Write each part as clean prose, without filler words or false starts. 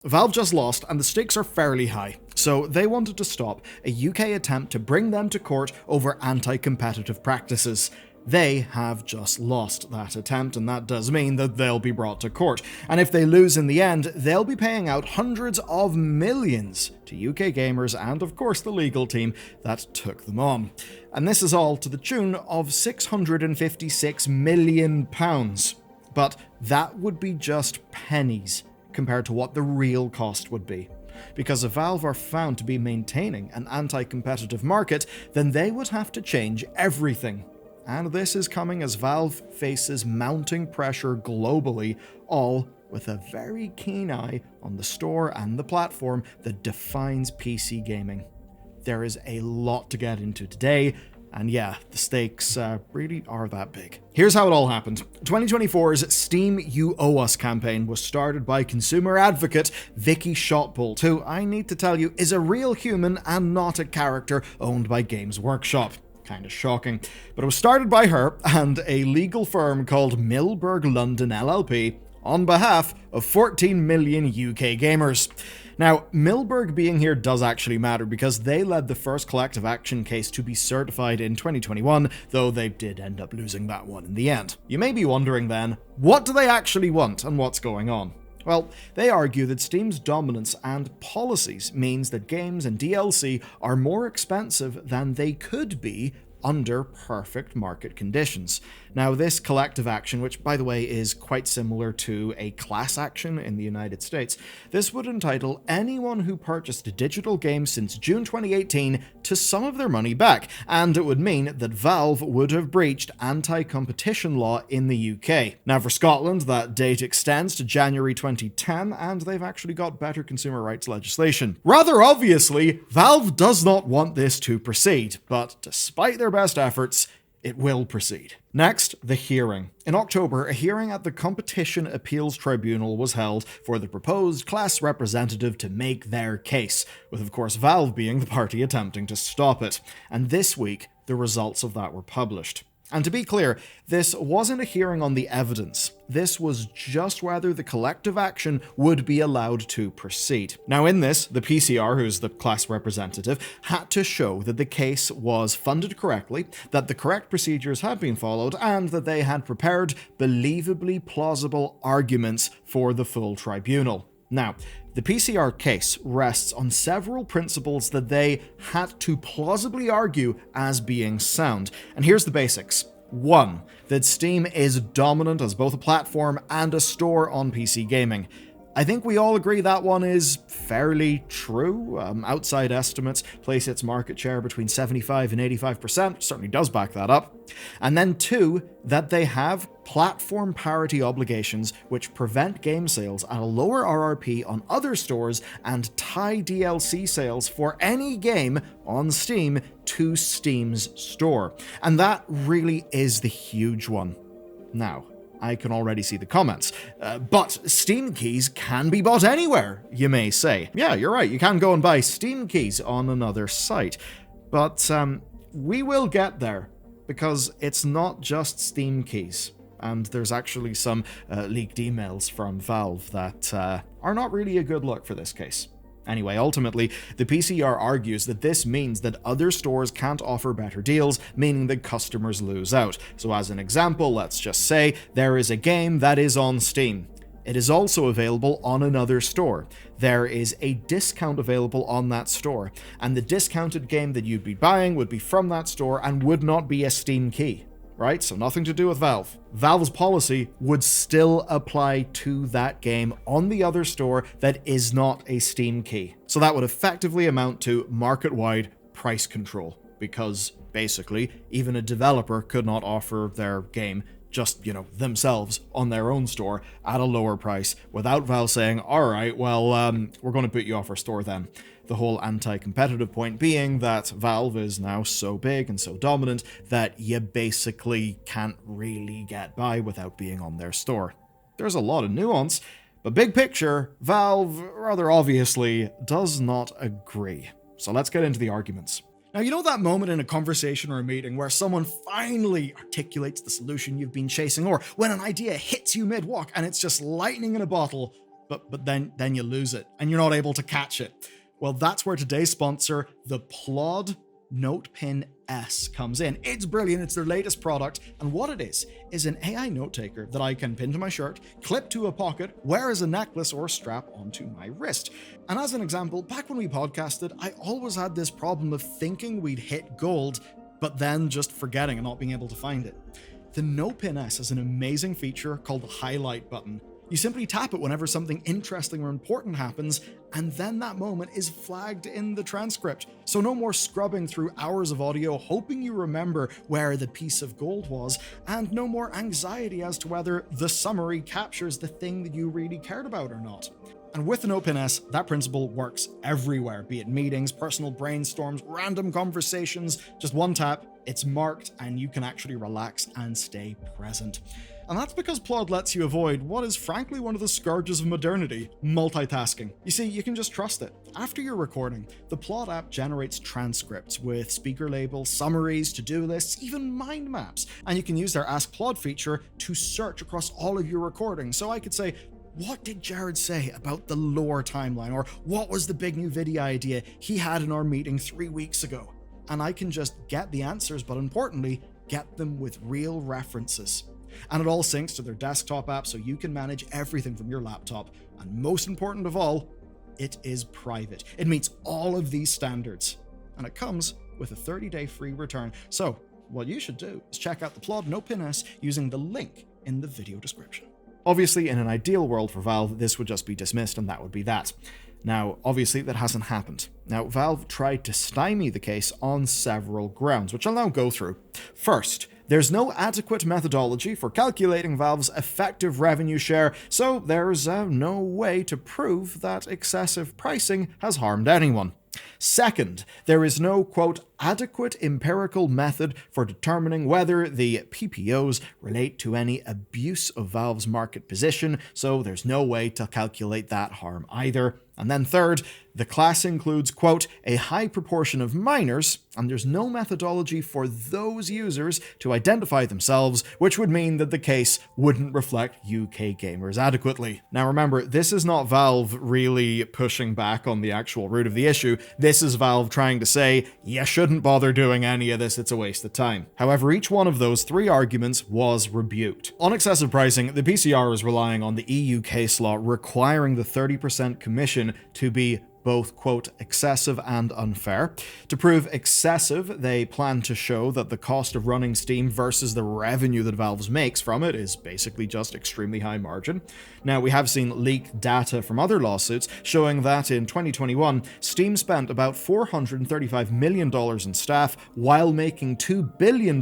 Valve just lost, and the stakes are fairly high, so they wanted to stop a UK attempt to bring them to court over anti-competitive practices. They have just lost that attempt, and that does mean that they'll be brought to court. And if they lose in the end, they'll be paying out hundreds of millions to UK gamers and, of course, the legal team that took them on. And this is all to the tune of £656 million. But that would be just pennies compared to what the real cost would be. Because if Valve are found to be maintaining an anti-competitive market, then they would have to change everything. And this is coming as Valve faces mounting pressure globally, all with a very keen eye on the store and the platform that defines PC gaming. There is a lot to get into today, and yeah, the stakes really are that big. Here's how it all happened. 2024's Steam You Owe Us campaign was started by consumer advocate Vicky Shotbolt, who, I need to tell you, is a real human and not a character owned by Games Workshop. Kind of shocking. But it was started by her and a legal firm called Milberg London LLP on behalf of 14 million UK gamers. Now, Milberg being here does actually matter because they led the first collective action case to be certified in 2021, though they did end up losing that one in the end. You may be wondering then, what do they actually want and what's going on? Well, they argue that Steam's dominance and policies means that games and DLC are more expensive than they could be under perfect market conditions. Now, this collective action, which by the way is quite similar to a class action in the United States, this would entitle anyone who purchased a digital game since June 2018 to some of their money back, and it would mean that Valve would have breached anti-competition law in the UK. Now, for Scotland, that date extends to January 2010, and they've actually got better consumer rights legislation. Rather obviously, Valve does not want this to proceed, but despite their best efforts, it will proceed. Next, the hearing. In October, a hearing at the Competition Appeals Tribunal was held for the proposed class representative to make their case, with of course Valve being the party attempting to stop it. And this week, the results of that were published. And to be clear, this wasn't a hearing on the evidence. This was just whether the collective action would be allowed to proceed. Now in this, the PCR, who's the class representative, had to show that the case was funded correctly, that the correct procedures had been followed, and that they had prepared believably plausible arguments for the full tribunal. Now, the PCR case rests on several principles that they had to plausibly argue as being sound. And here's the basics. 1. That Steam is dominant as both a platform and a store on PC gaming. I think we all agree that one is fairly true. Outside estimates place its market share between 75 and 85%, certainly does back that up. And then 2, that they have platform parity obligations which prevent game sales at a lower RRP on other stores and tie DLC sales for any game on Steam to Steam's store. And that really is the huge one. Now, I can already see the comments. But Steam keys can be bought anywhere, you may say. Yeah, you're right, you can go and buy Steam keys on another site. But we will get there, because it's not just Steam keys. And there's actually some leaked emails from Valve that are not really a good look for this case. Anyway, ultimately, the PCR argues that this means that other stores can't offer better deals, meaning that customers lose out. So as an example, let's just say there is a game that is on Steam. It is also available on another store. There is a discount available on that store, and the discounted game that you'd be buying would be from that store and would not be a Steam key. Right? So nothing to do with Valve. Valve's policy would still apply to that game on the other store that is not a Steam key. So that would effectively amount to market-wide price control, because basically even a developer could not offer their game just, themselves on their own store at a lower price without Valve saying, all right, well, we're going to put you off our store then. The whole anti-competitive point being that Valve is now so big and so dominant that you basically can't really get by without being on their store. There's a lot of nuance, but big picture, Valve, rather obviously, does not agree. So let's get into the arguments. Now, you know that moment in a conversation or a meeting where someone finally articulates the solution you've been chasing, or when an idea hits you mid-walk and it's just lightning in a bottle, but then you lose it and you're not able to catch it. Well, that's where today's sponsor, the Plod NotePin S, comes in. It's brilliant. It's their latest product, and what it is an AI note taker that I can pin to my shirt, clip to a pocket, wear as a necklace, or strap onto my wrist. And as an example, back when we podcasted, I always had this problem of thinking we'd hit gold, but then just forgetting and not being able to find it. The NotePin S has an amazing feature called the highlight button. You simply tap it whenever something interesting or important happens, and then that moment is flagged in the transcript. So no more scrubbing through hours of audio hoping you remember where the piece of gold was, and no more anxiety as to whether the summary captures the thing that you really cared about or not. And with the NotePin S, that principle works everywhere, be it meetings, personal brainstorms, random conversations. Just one tap, it's marked, and you can actually relax and stay present. And that's because Plod lets you avoid what is frankly one of the scourges of modernity, multitasking. You see, you can just trust it. After you're recording, the Plod app generates transcripts with speaker labels, summaries, to-do lists, even mind maps. And you can use their Ask Plod feature to search across all of your recordings. So I could say, what did Jared say about the lore timeline? Or what was the big new video idea he had in our meeting 3 weeks ago? And I can just get the answers, but importantly, get them with real references. And it all syncs to their desktop app so you can manage everything from your laptop. And most important of all, it is private. It meets all of these standards. And it comes with a 30-day free return. So what you should do is check out the Plod NotePin S using the link in the video description. Obviously, in an ideal world for Valve, this would just be dismissed and that would be that. Now, obviously, that hasn't happened. Now, Valve tried to stymie the case on several grounds, which I'll now go through. First, there's no adequate methodology for calculating Valve's effective revenue share, so there's no way to prove that excessive pricing has harmed anyone. Second, there is no, quote, adequate empirical method for determining whether the PPOs relate to any abuse of Valve's market position, so there's no way to calculate that harm either. And then third, the class includes, quote, a high proportion of minors, and there's no methodology for those users to identify themselves, which would mean that the case wouldn't reflect UK gamers adequately. Now remember, this is not Valve really pushing back on the actual root of the issue. This is Valve trying to say, you shouldn't bother doing any of this, it's a waste of time. However, each one of those three arguments was rebuked. On excessive pricing, the PCR is relying on the EU case law requiring the 30% commission to be both, quote, excessive and unfair. To prove excessive, they plan to show that the cost of running Steam versus the revenue that Valve makes from it is basically just extremely high margin. Now, we have seen leaked data from other lawsuits showing that in 2021, Steam spent about $435 million in staff while making $2 billion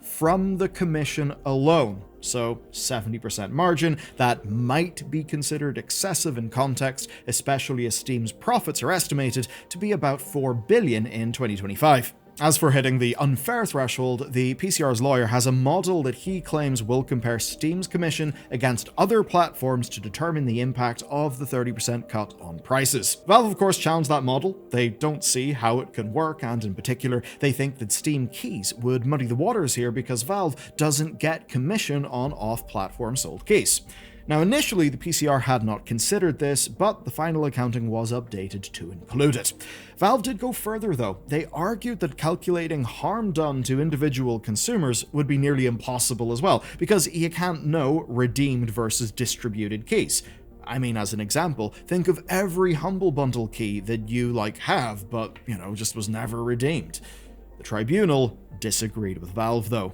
from the commission alone. So 70% margin, that might be considered excessive in context, especially as Steam's profits are estimated to be about $4 billion in 2025. As for hitting the unfair threshold, the PCR's lawyer has a model that he claims will compare Steam's commission against other platforms to determine the impact of the 30% cut on prices. Valve, of course, challenged that model. They don't see how it can work, and in particular, they think that Steam keys would muddy the waters here because Valve doesn't get commission on off-platform sold keys. Now, initially, the PCR had not considered this, but the final accounting was updated to include it. Valve did go further, though. They argued that calculating harm done to individual consumers would be nearly impossible as well, because you can't know redeemed versus distributed keys. I mean, as an example, think of every Humble Bundle key that you, have, but, just was never redeemed. The Tribunal disagreed with Valve, though.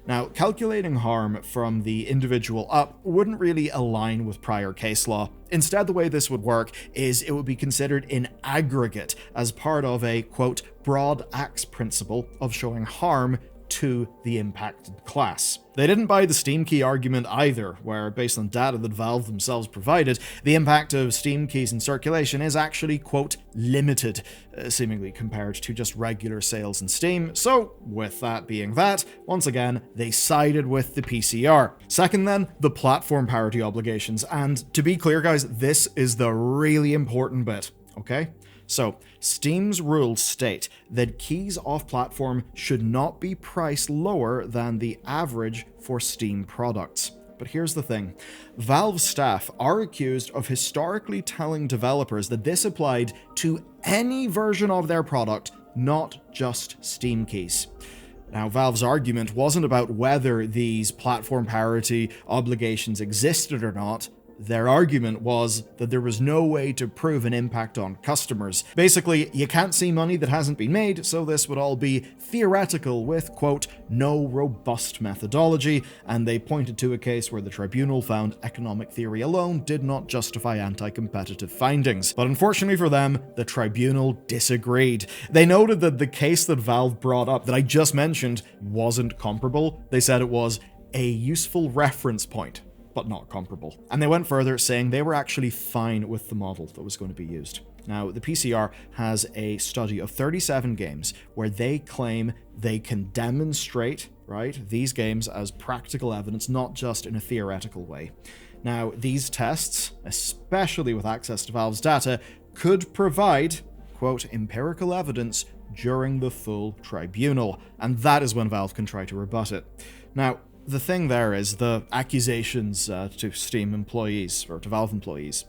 Now, calculating harm from the individual up wouldn't really align with prior case law. Instead, the way this would work is it would be considered in aggregate as part of a, quote, broad axe principle of showing harm to the impacted class. They didn't buy the Steam key argument either, where, based on data that Valve themselves provided, the impact of Steam keys in circulation is actually, quote, limited, seemingly compared to just regular sales in Steam. So, with that being that, once again, they sided with the PCR. Second then, the platform parity obligations, and to be clear guys, this is the really important bit, okay? So, Steam's rules state that keys off-platform should not be priced lower than the average for Steam products. But here's the thing. Valve staff are accused of historically telling developers that this applied to any version of their product, not just Steam keys. Now, Valve's argument wasn't about whether these platform parity obligations existed or not. Their argument was that there was no way to prove an impact on customers. Basically, you can't see money that hasn't been made, so this would all be theoretical with, quote, no robust methodology, and they pointed to a case where the tribunal found economic theory alone did not justify anti-competitive findings. But unfortunately for them, the tribunal disagreed. They noted that the case that Valve brought up that I just mentioned wasn't comparable. They said it was a useful reference point, but not comparable. And they went further, saying they were actually fine with the model that was going to be used. Now, the PCR has a study of 37 games where they claim they can demonstrate, right, these games as practical evidence, not just in a theoretical way. Now, these tests, especially with access to Valve's data, could provide, quote, empirical evidence during the full tribunal, and that is when Valve can try to rebut it. Now, the thing there is the accusations to Steam employees, or to Valve employees,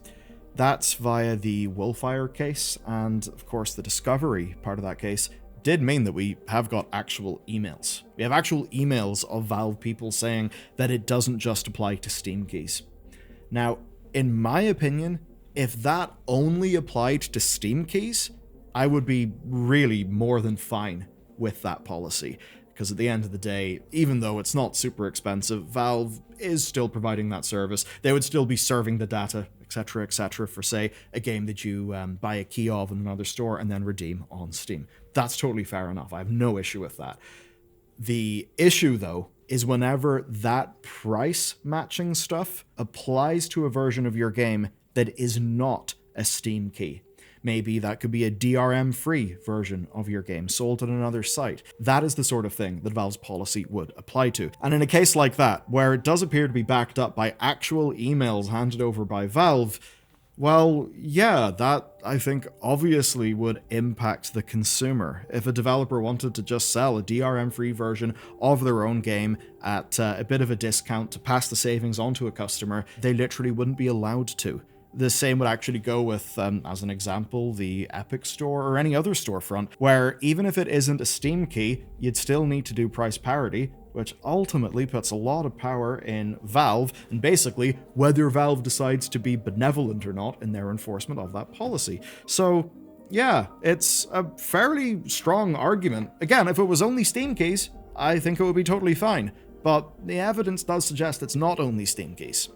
that's via the Wolfire case, and of course the discovery part of that case did mean that we have got actual emails. We have actual emails of Valve people saying that it doesn't just apply to Steam keys. Now, in my opinion, if that only applied to Steam keys, I would be really more than fine with that policy. Because at the end of the day, even though it's not super expensive, Valve is still providing that service. They would still be serving the data, etc., for, say, a game that you buy a key of in another store and then redeem on Steam. That's totally fair enough. I have no issue with that. The issue, though, is whenever that price matching stuff applies to a version of your game that is not a Steam key. Maybe that could be a DRM-free version of your game sold on another site. That is the sort of thing that Valve's policy would apply to. And in a case like that, where it does appear to be backed up by actual emails handed over by Valve, well, yeah, that, I think, obviously would impact the consumer. If a developer wanted to just sell a DRM-free version of their own game at a bit of a discount to pass the savings on to a customer, they literally wouldn't be allowed to. The same would actually go with, as an example, the Epic Store or any other storefront, where even if it isn't a Steam key, you'd still need to do price parity, which ultimately puts a lot of power in Valve, and basically whether Valve decides to be benevolent or not in their enforcement of that policy. So, yeah, it's a fairly strong argument. Again, if it was only Steam keys, I think it would be totally fine, but the evidence does suggest it's not only Steam keys.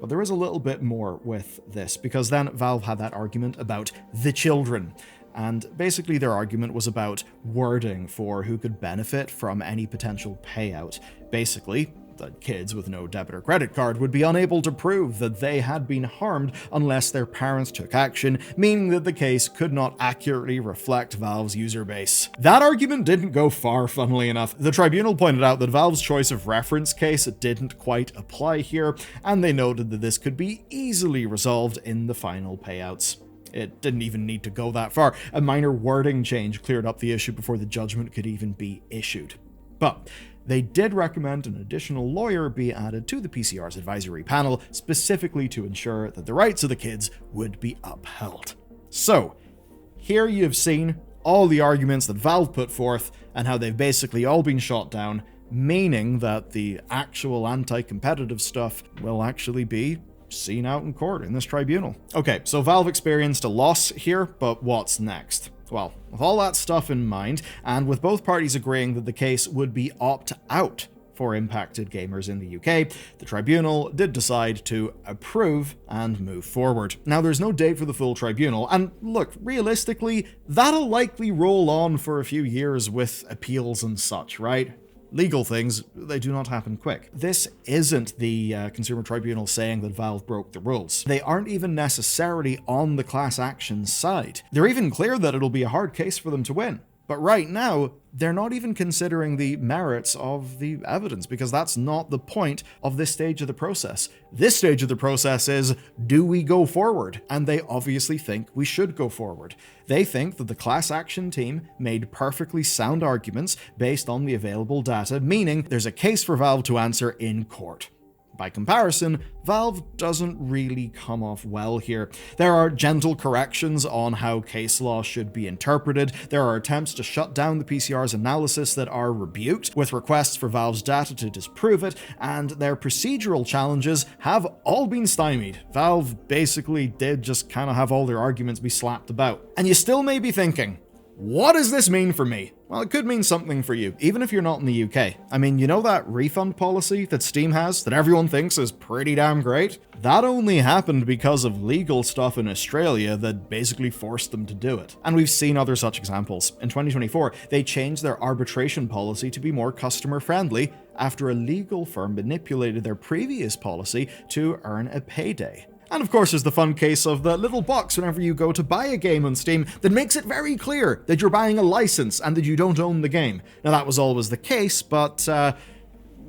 But there is a little bit more with this, because then Valve had that argument about the children. And basically their argument was about wording for who could benefit from any potential payout. Basically, that kids with no debit or credit card would be unable to prove that they had been harmed unless their parents took action, meaning that the case could not accurately reflect Valve's user base. That argument didn't go far, funnily enough. The tribunal pointed out that Valve's choice of reference case didn't quite apply here, and they noted that this could be easily resolved in the final payouts. It didn't even need to go that far. A minor wording change cleared up the issue before the judgment could even be issued. But they did recommend an additional lawyer be added to the PCR's advisory panel, specifically to ensure that the rights of the kids would be upheld. So, here you've seen all the arguments that Valve put forth and how they've basically all been shot down, meaning that the actual anti-competitive stuff will actually be seen out in court in this tribunal. Okay, so Valve experienced a loss here, but what's next? Well, with all that stuff in mind, and with both parties agreeing that the case would be opt-out for impacted gamers in the UK, the tribunal did decide to approve and move forward. Now, there's no date for the full tribunal, and look, realistically, that'll likely roll on for a few years with appeals and such, right? Legal things, they do not happen quick. This isn't the Consumer Tribunal saying that Valve broke the rules. They aren't even necessarily on the class action side. They're even clear that it'll be a hard case for them to win. But right now, they're not even considering the merits of the evidence, because that's not the point of this stage of the process. This stage of the process is, do we go forward? And they obviously think we should go forward. They think that the class action team made perfectly sound arguments based on the available data, meaning there's a case for Valve to answer in court. By comparison, Valve doesn't really come off well here. There are gentle corrections on how case law should be interpreted, there are attempts to shut down the PCR's analysis that are rebuked, with requests for Valve's data to disprove it, and their procedural challenges have all been stymied. Valve basically did just kind of have all their arguments be slapped about. And you still may be thinking, what does this mean for me? Well, it could mean something for you, even if you're not in the UK. I mean, you know that refund policy that Steam has that everyone thinks is pretty damn great? That only happened because of legal stuff in Australia that basically forced them to do it. And we've seen other such examples. In 2024, they changed their arbitration policy to be more customer friendly after a legal firm manipulated their previous policy to earn a payday. And of course, there's the fun case of the little box whenever you go to buy a game on Steam that makes it very clear that you're buying a license and that you don't own the game. Now, that was always the case, but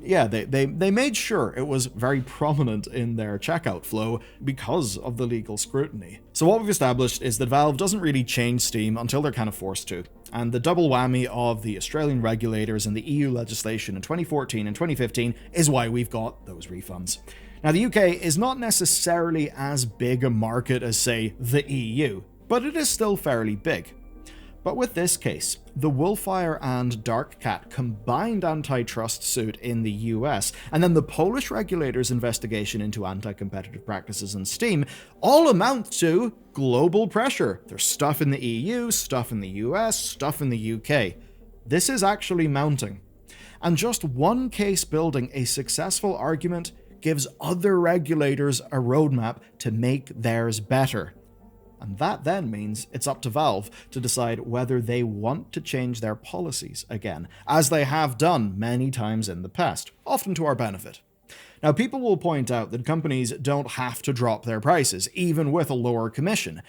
yeah, they made sure it was very prominent in their checkout flow because of the legal scrutiny. So what we've established is that Valve doesn't really change Steam until they're kind of forced to. And the double whammy of the Australian regulators and the EU legislation in 2014 and 2015 is why we've got those refunds. Now, the UK is not necessarily as big a market as, say, the EU, but it is still fairly big. But with this case, the Wolfire and Dark Cat combined antitrust suit in the US, and then the Polish regulators' investigation into anti-competitive practices in Steam, all amount to global pressure. There's stuff in the EU, stuff in the US, stuff in the UK. This is actually mounting. And just one case building a successful argument gives other regulators a roadmap to make theirs better. And that then means it's up to Valve to decide whether they want to change their policies again, as they have done many times in the past, often to our benefit. Now, people will point out that companies don't have to drop their prices, even with a lower commission,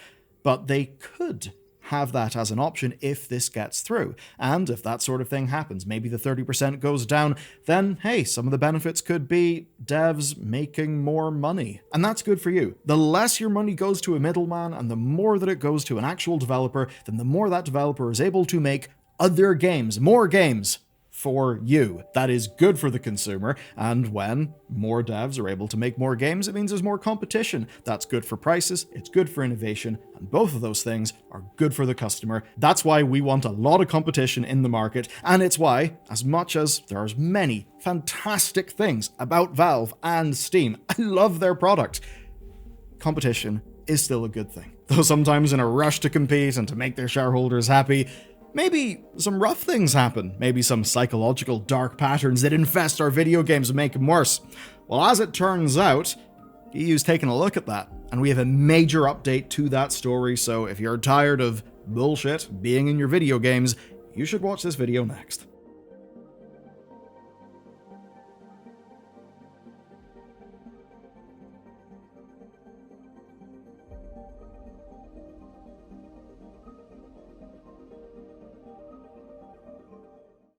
but they could have that as an option if this gets through. And if that sort of thing happens, maybe the 30% goes down, then hey, some of the benefits could be devs making more money. And that's good for you. The less your money goes to a middleman and the more that it goes to an actual developer, then the more that developer is able to make other games, more games for you. That is good for the consumer, and when more devs are able to make more games, it means there's more competition. That's good for prices, it's good for innovation, and both of those things are good for the customer. That's why we want a lot of competition in the market, and it's why, as much as there are many fantastic things about Valve and Steam, I love their product, competition is still a good thing. Though sometimes in a rush to compete and to make their shareholders happy, maybe some rough things happen, maybe some psychological dark patterns that infest our video games and make them worse. Well, as it turns out, EU's taken a look at that, and we have a major update to that story, so if you're tired of bullshit being in your video games, you should watch this video next.